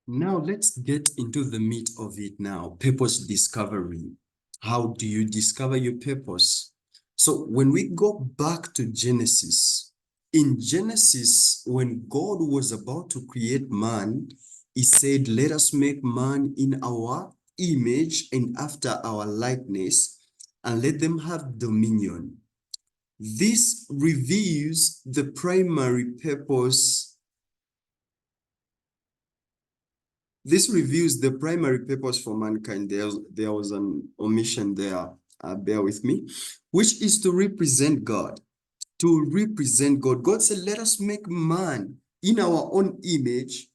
Now let's get into the meat of it now. Purpose discovery. How do you discover your purpose? So when we go back to Genesis, in Genesis, when God was about to create man, he said, let us make man in our image and after our likeness, and let them have dominion. This reveals the primary purpose. This reveals the primary purpose for mankind. There was an omission there, bear with me, which is to represent God. To represent God. God said, let us make man in our own image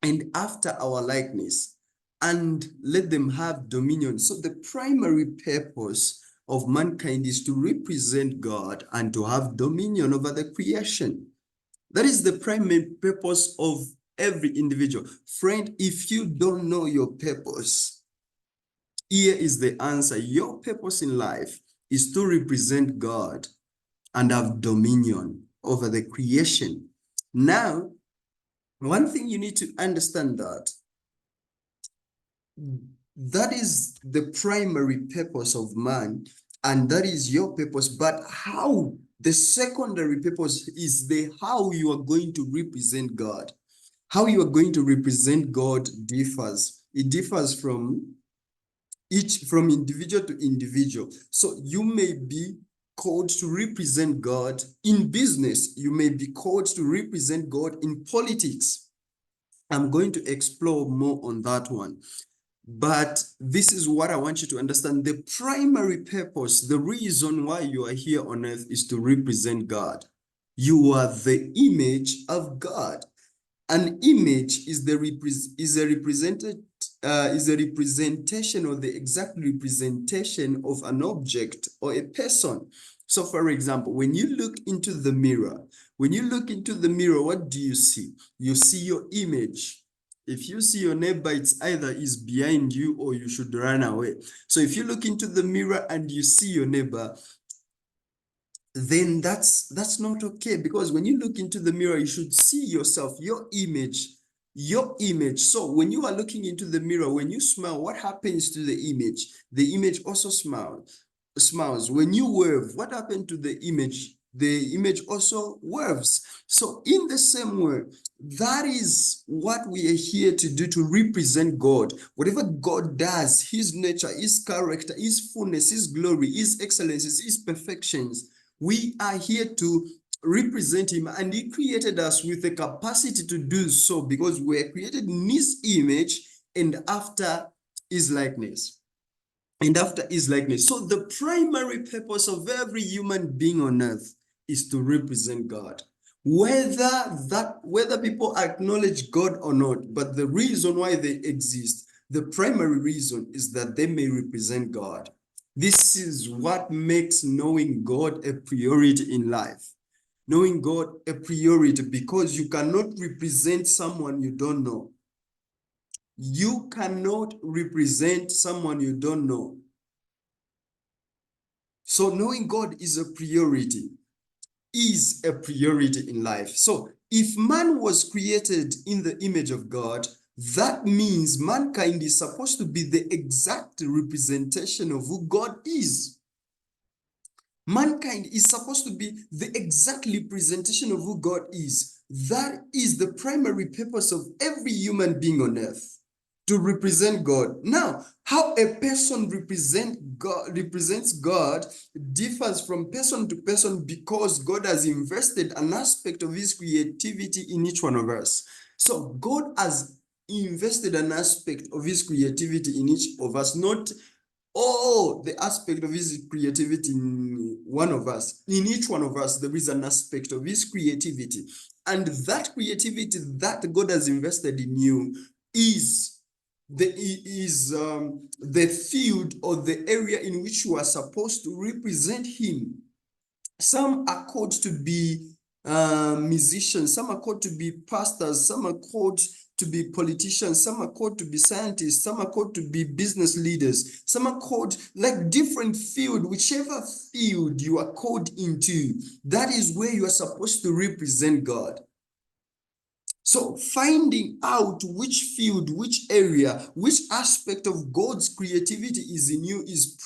and after our likeness, and let them have dominion. So the primary purpose of mankind is to represent God and to have dominion over the creation. That is the primary purpose of every individual. Friend, if you don't know your purpose, here is the answer. Your purpose in life is to represent God and have dominion over the creation. Now, one thing you need to understand that is the primary purpose of man, and that is your purpose. But how the secondary purpose is the how you are going to represent God. How you are going to represent God differs. It differs from individual to individual. So you may be called to represent God in business. You may be called to represent God in politics. I'm going to explore more on that one. But this is what I want you to understand. The primary purpose, the reason why you are here on earth is to represent God. You are the image of God. An image is a representation or the exact representation of an object or a person. So for example, when you look into the mirror, what do you see? You see your image. If you see your neighbor, it's either is behind you or you should run away. So if you look into the mirror and you see your neighbor, then that's not okay, because when you look into the mirror, you should see yourself, your image. So when you are looking into the mirror, when you smile, what happens to the image? The image also smiles. When you wave, what happened to the image? The image also waves. So in the same way, that is what we are here to do, to represent God. Whatever God does, his nature, his character, his fullness, his glory, his excellencies, his perfections, we are here to represent him, and he created us with the capacity to do so because we are created in his image and after his likeness. So the primary purpose of every human being on earth is to represent God. Whether people acknowledge God or not, but the reason why they exist, the primary reason is that they may represent God. This is what makes knowing God a priority in life. Knowing God a priority, because you cannot represent someone you don't know. You cannot represent someone you don't know. So knowing God is a priority in life. So if man was created in the image of God, that means mankind is supposed to be the exact representation of who God is. Mankind is supposed to be the exact representation of who God is. That is the primary purpose of every human being on earth, to represent God. Now, how a person represents God differs from person to person, because God has invested an aspect of his creativity in each one of us. So God has invested an aspect of his creativity in each of us, not the aspect of his creativity in one of us. In each one of us, there is an aspect of his creativity. And that creativity that God has invested in you is the field or the area in which you are supposed to represent him. Some are called to be musicians, some are called to be pastors, some are called to be politicians, some are called to be scientists, some are called to be business leaders, some are called like different field. Whichever field you are called into, that is where you are supposed to represent God. So finding out which field, which area, which aspect of God's creativity is in you is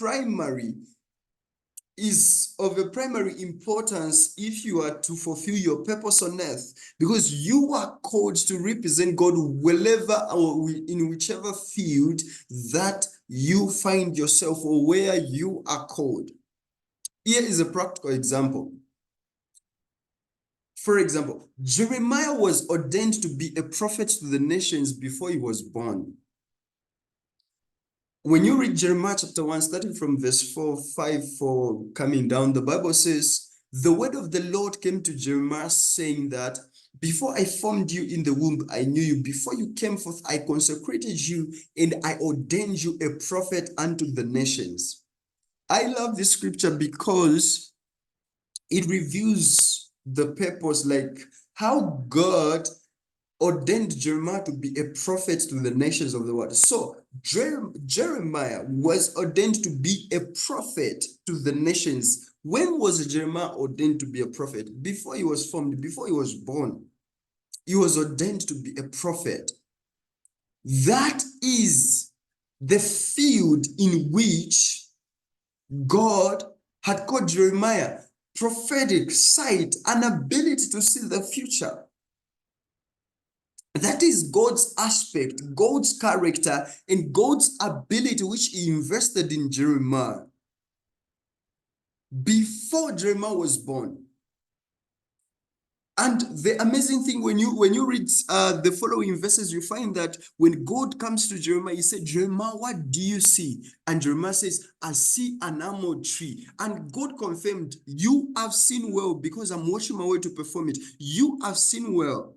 of a primary importance if you are to fulfill your purpose on earth, because you are called to represent God wherever or in whichever field that you find yourself or where you are called. Here is a practical example. For example, Jeremiah was ordained to be a prophet to the nations before he was born. When you read Jeremiah chapter 1, starting from verse 4, 5, 4, coming down, the Bible says, the word of the Lord came to Jeremiah saying that, before I formed you in the womb, I knew you. Before you came forth, I consecrated you and I ordained you a prophet unto the nations. I love this scripture because it reveals the purpose, like how God ordained Jeremiah to be a prophet to the nations of the world. So Jeremiah was ordained to be a prophet to the nations. When was Jeremiah ordained to be a prophet? Before he was formed, before he was born, he was ordained to be a prophet. That is the field in which God had called Jeremiah. Prophetic sight, an ability to see the future. That is God's aspect, God's character, and God's ability, which he invested in Jeremiah before Jeremiah was born. And the amazing thing, when you read the following verses, you find that when God comes to Jeremiah, he said, Jeremiah, what do you see? And Jeremiah says, I see an almond tree. And God confirmed, you have seen well, because I'm watching my way to perform it. You have seen well.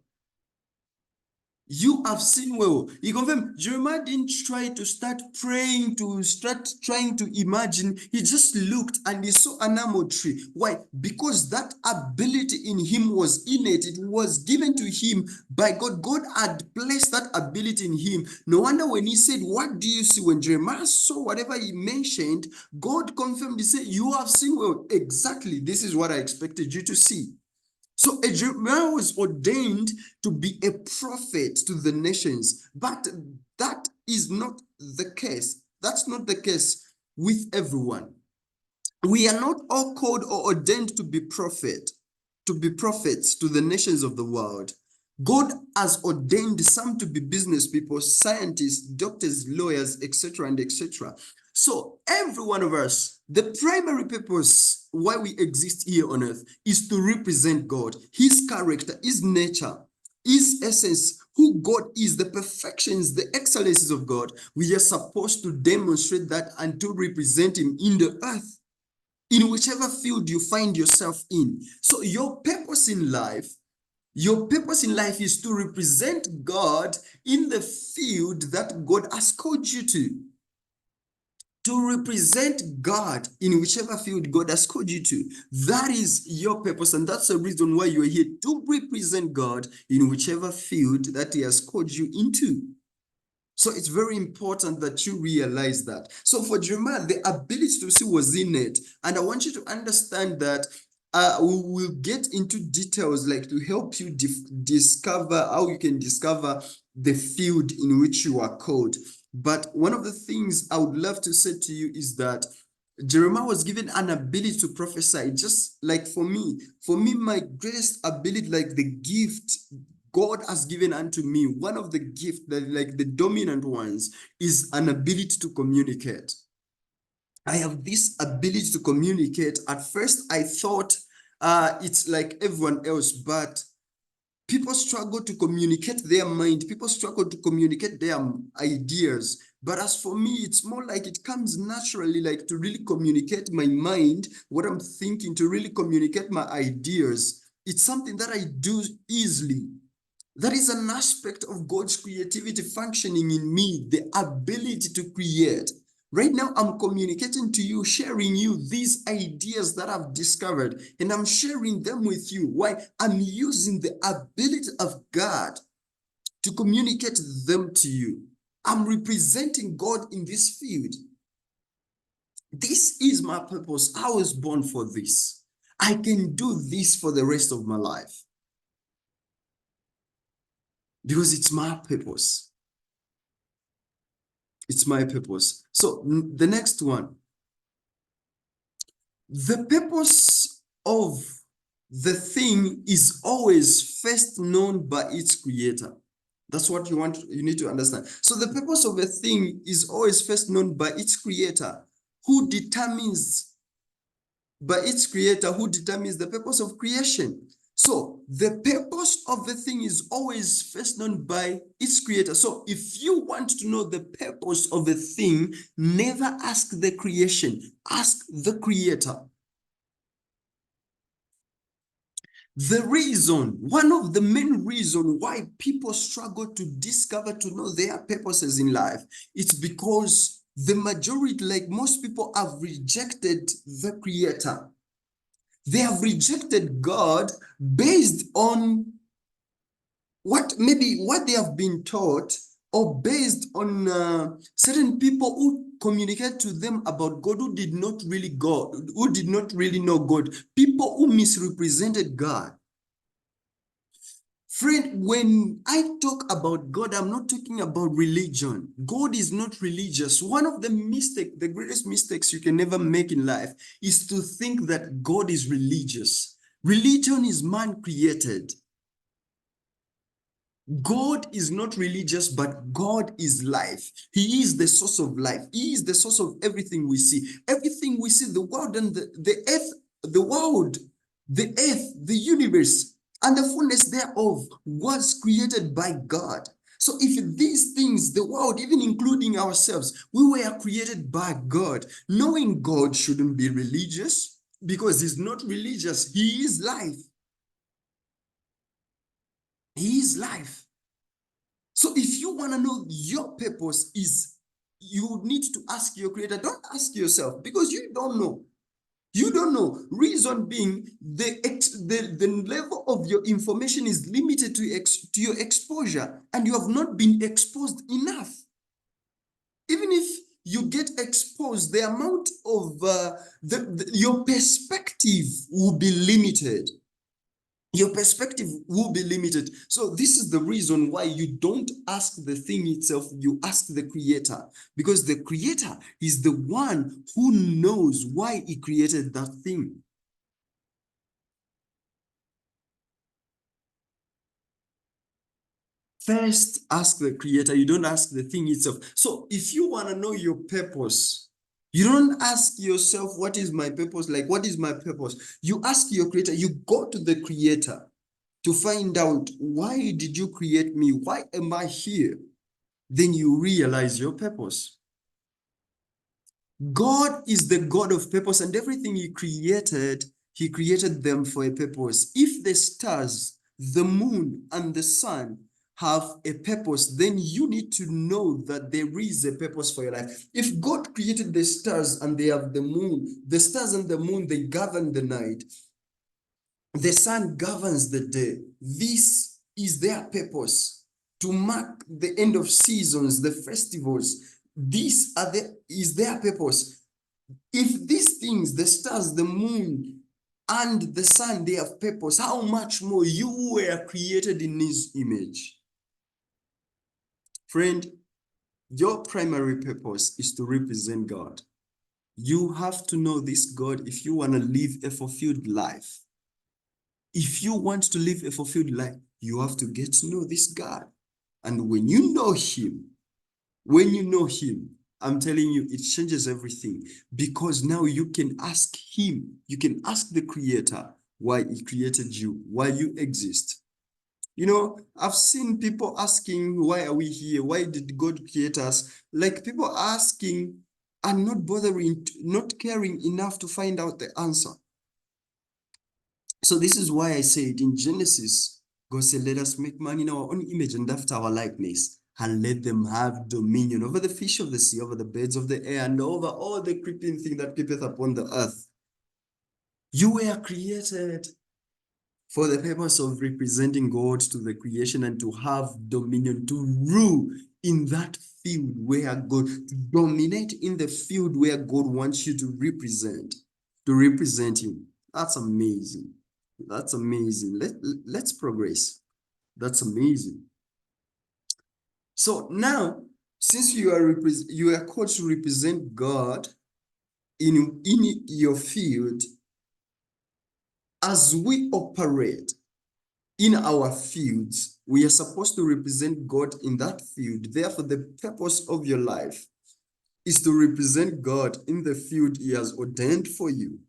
You have seen well. He confirmed. Jeremiah didn't try to start praying, to start trying to imagine. He just looked and he saw an almond tree. Why? Because that ability in him was innate. It was given to him by God. God had placed that ability in him. No wonder when he said, what do you see? When Jeremiah saw whatever he mentioned, God confirmed. He said, you have seen well. Exactly. This is what I expected you to see. So Jeremiah was ordained to be a prophet to the nations, but that is not the case. That's not the case with everyone. We are not all called or ordained to be prophets to the nations of the world. God has ordained some to be business people, scientists, doctors, lawyers, etc. and etc. So every one of us, the primary purpose why we exist here on earth is to represent God, his character, his nature, his essence, who God is, the perfections, the excellencies of God. We are supposed to demonstrate that and to represent him in the earth, in whichever field you find yourself in. So your purpose in life is to represent God in the field that God has called you to. To represent God in whichever field God has called you to. That is your purpose, and that's the reason why you're here, to represent God in whichever field that he has called you into. So it's very important that you realize that. So for Jeremiah, the ability to see was innate. And I want you to understand that we will get into details like to help you discover how you can discover the field in which you are called. But one of the things I would love to say to you is that Jeremiah was given an ability to prophesy, just like for me, my greatest ability, like the gift God has given unto me, one of the gifts that like the dominant ones is an ability to communicate. I have this ability to communicate. At first, I thought it's like everyone else, but people struggle to communicate their mind. People struggle to communicate their ideas. But as for me, it's more like it comes naturally, like to really communicate my mind, what I'm thinking, to really communicate my ideas. It's something that I do easily. That is an aspect of God's creativity functioning in me, the ability to create. Right now, I'm communicating to you, sharing you these ideas that I've discovered, and I'm sharing them with you. Why? I'm using the ability of God to communicate them to you. I'm representing God in this field. This is my purpose. I was born for this. I can do this for the rest of my life. because it's my purpose. It's my purpose. So the next one, the purpose of the thing is always first known by its creator. That's what you need to understand. So the purpose of a thing is always first known by its creator, who determines the purpose of creation. So the purpose of the thing is always first known by its creator. So if you want to know the purpose of a thing, never ask the creation, ask the creator. One of the main reasons why people struggle to discover, to know their purposes in life, it's because the majority, like most people, have rejected the creator. They have rejected God based on what they have been taught, or based on certain people who communicate to them about God who did not really know God, people who misrepresented God. Friend, when I talk about God, I'm not talking about religion. God is not religious. One of the greatest mistakes you can never make in life is to think that God is religious. Religion is man created. God is not religious, but God is life. He is the source of life. He is the source of everything we see. Everything we see, the world and the earth, the universe, and the fullness thereof was created by God. So if these things, the world, even including ourselves, we were created by God, knowing God shouldn't be religious because he's not religious. He is life. He is life. So if you want to know your purpose is, you need to ask your creator. Don't ask yourself because you don't know. You don't know. Reason being, the level of your information is limited to your exposure, and you have not been exposed enough. Even if you get exposed, the amount of your perspective will be limited. Your perspective will be limited. So this is the reason why you don't ask the thing itself, you ask the creator, because the creator is the one who knows why he created that thing. First, ask the creator. You don't ask the thing itself. So if you want to know your purpose, you don't ask yourself, what is my purpose? Like, what is my purpose? You ask your creator. You go to the creator to find out, why did you create me? Why am I here? Then you realize your purpose. God is the God of purpose, and everything he created them for a purpose. If the stars, the moon, and the sun have a purpose, then you need to know that there is a purpose for your life. If God created the stars and they have the moon, the stars and the moon, they govern the night. The sun governs the day. This is their purpose, to mark the end of seasons, the festivals. Is their purpose. If these things, the stars, the moon, and the sun, they have purpose, how much more you were created in his image? Friend, your primary purpose is to represent God. You have to know this God if you want to live a fulfilled life. If you want to live a fulfilled life, you have to get to know this God. And when you know him, I'm telling you, it changes everything, because now you can ask him, you can ask the creator why he created you, why you exist. You know, I've seen people asking, why are we here? Why did God create us? Like, people asking and not bothering, not caring enough to find out the answer. So this is why I said in Genesis, God said, let us make man in our own image and after our likeness, and let them have dominion over the fish of the sea, over the birds of the air, and over all the creeping thing that creepeth upon the earth. You were created for the purpose of representing God to the creation and to have dominion, to rule in that field where God, to dominate in the field where God wants you to represent him. That's amazing. That's amazing. Let's progress. That's amazing. So now, since you are called to represent God in your field, as we operate in our fields, we are supposed to represent God in that field. Therefore, the purpose of your life is to represent God in the field He has ordained for you.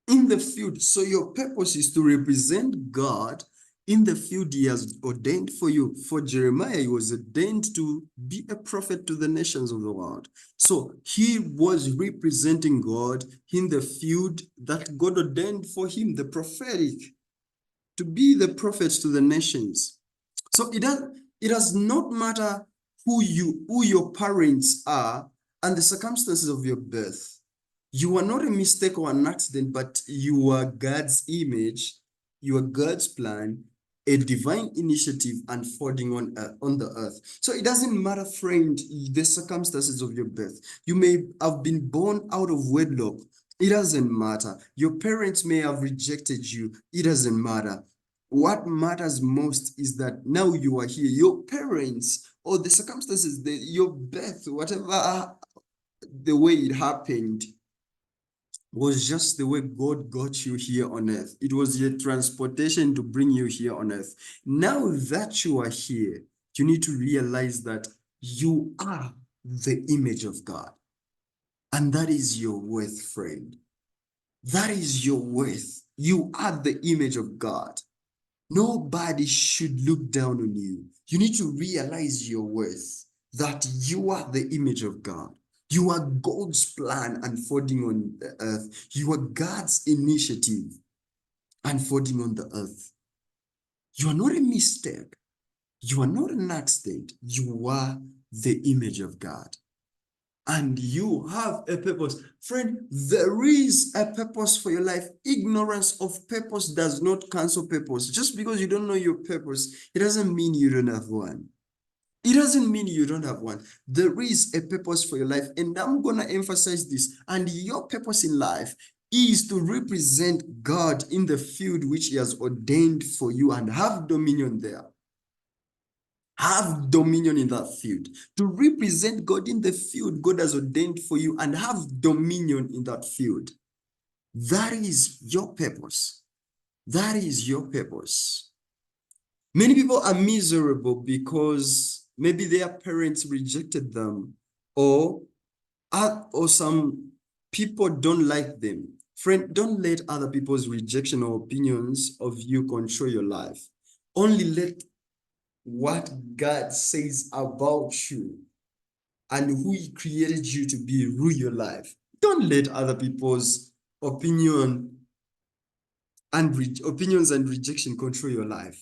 In the field, so your purpose is to represent God in the field He has ordained for you. For Jeremiah, he was ordained to be a prophet to the nations of the world. So he was representing God in the field that God ordained for him, the prophetic, to be the prophet to the nations. So it does not matter who your parents are and the circumstances of your birth. You are not a mistake or an accident, but you are God's image, you are God's plan, a divine initiative unfolding on the earth. So it doesn't matter, friend, the circumstances of your birth. You may have been born out of wedlock. It doesn't matter. Your parents may have rejected you. It doesn't matter. What matters most is that now you are here. Your parents or the circumstances, your birth, whatever the way it happened, was just the way God got you here on earth. It was your transportation to bring you here on earth. Now that you are here, you need to realize that you are the image of God. And that is your worth, friend. That is your worth. You are the image of God. Nobody should look down on you. You need to realize your worth, that you are the image of God. You are God's plan unfolding on the earth. You are God's initiative unfolding on the earth. You are not a mistake. You are not an accident. You are the image of God. And you have a purpose. Friend, there is a purpose for your life. Ignorance of purpose does not cancel purpose. Just because you don't know your purpose, it doesn't mean you don't have one. It doesn't mean you don't have one. There is a purpose for your life. And I'm going to emphasize this. And your purpose in life is to represent God in the field which He has ordained for you and have dominion there. Have dominion in that field. To represent God in the field God has ordained for you and have dominion in that field. That is your purpose. That is your purpose. Many people are miserable because maybe their parents rejected them, or some people don't like them. Friend, don't let other people's rejection or opinions of you control your life. Only let what God says about you and who He created you to be rule your life. Don't let other people's opinions and rejection control your life.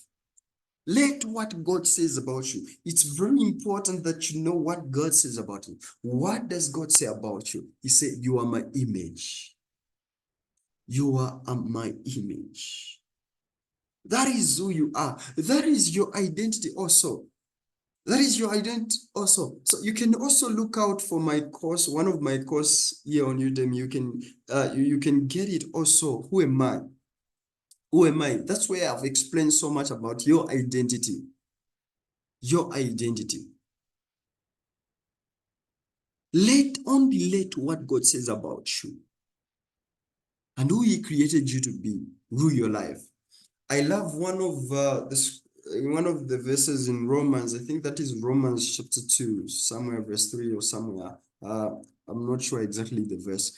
Let what God says about you. It's very important that you know what God says about you. What does God say about you? He said, you are my image. You are my image. That is who you are. That is your identity also. That is your identity also. So you can also look out for my course, one of my course here on Udemy. You can get it also. Who am I? Who am I? That's where I've explained so much about your identity. Your identity. Only let what God says about you and who He created you to be rule your life. I love one of the verses in Romans. I think that is Romans chapter 2, somewhere verse 3 or somewhere. I'm not sure exactly the verse.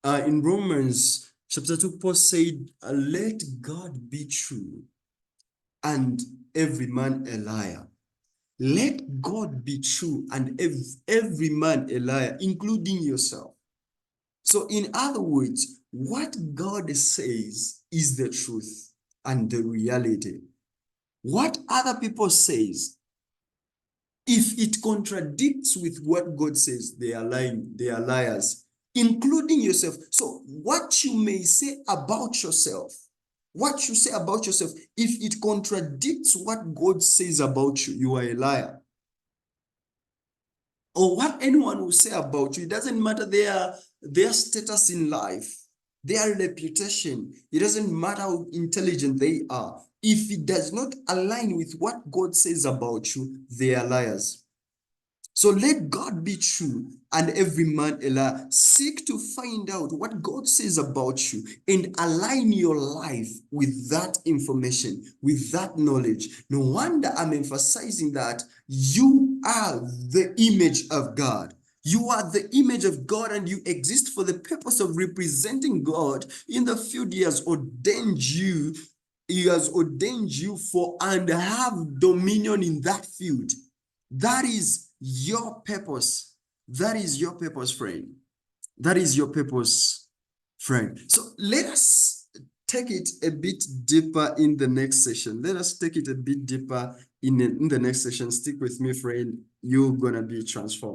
In Romans chapter 2, Paul said, let God be true and every man a liar. Let God be true and every man a liar, including yourself. So in other words, what God says is the truth and the reality. What other people says, if it contradicts with what God says, they are lying, they are liars, including yourself. So what you may say about yourself, what you say about yourself, if it contradicts what God says about you, you are a liar. Or what anyone will say about you, it doesn't matter their status in life. their reputation, it doesn't matter how intelligent they are. If it does not align with what God says about you, they are liars. So let God be true and every man a liar. Seek to find out what God says about you and align your life with that information, with that knowledge. No wonder I'm emphasizing that you are the image of God. You are the image of God and you exist for the purpose of representing God in the field He has ordained you. He has ordained you for and have dominion in that field. That is your purpose. That is your purpose, friend. That is your purpose, friend. So let us take it a bit deeper in the next session. Let us take it a bit deeper in the next session. Stick with me, friend. You're going to be transformed.